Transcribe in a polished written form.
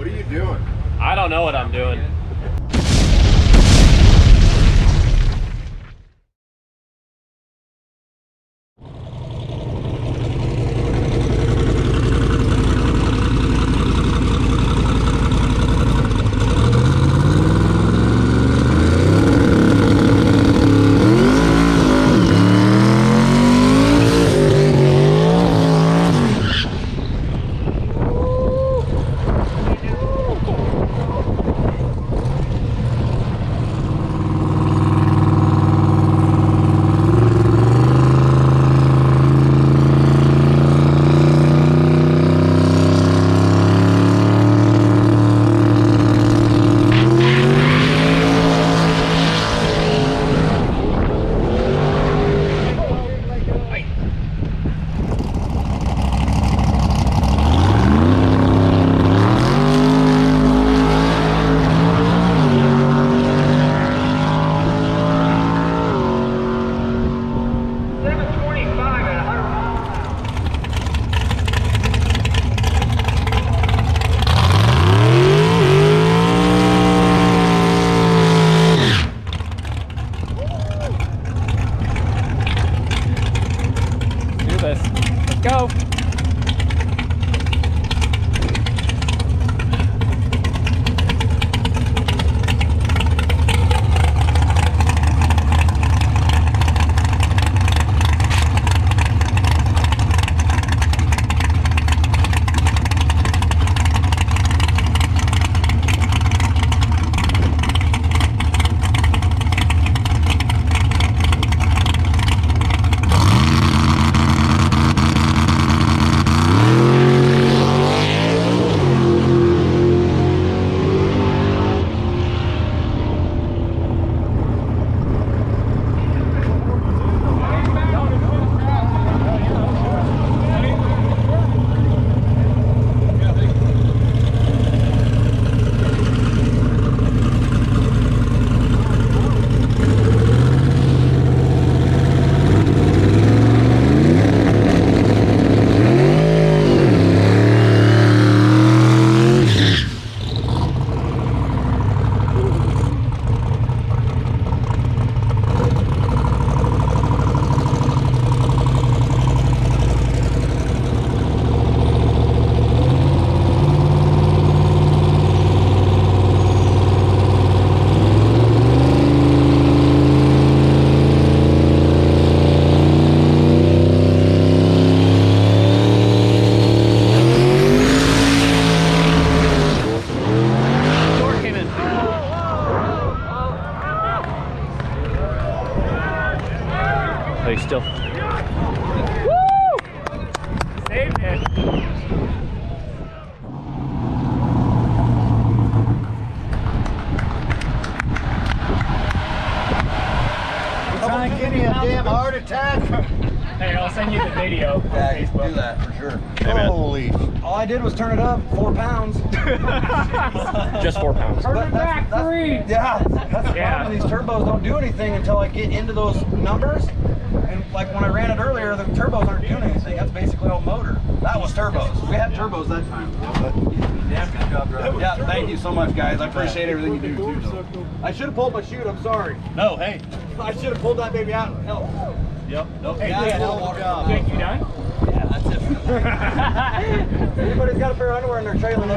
are you doing? I don't know what I'm doing. Go. Stay still. Woo! Saved it. Trying to give me a damn heart attack. Hey, I'll send you the video on Facebook. Do that for sure. Hey, Holy. All I did was turn it up 4 pounds. Just 4 pounds. Turn it back 3. Yeah, that's the problem. These turbos don't do anything until I get into those numbers. And like when I ran it earlier, the turbos aren't doing anything. That's basically all motor. That was turbos. We had turbos that time. Damn good job, brother. Yeah, thank you so much, guys. I appreciate everything you do too. So. I should have pulled my chute. I'm sorry. No, hey. I should have pulled that baby out and helped. Yep. Nope. Hey, Yeah, job. Think you done? Yeah, that's it. Everybody's got a pair of underwear in their trailer.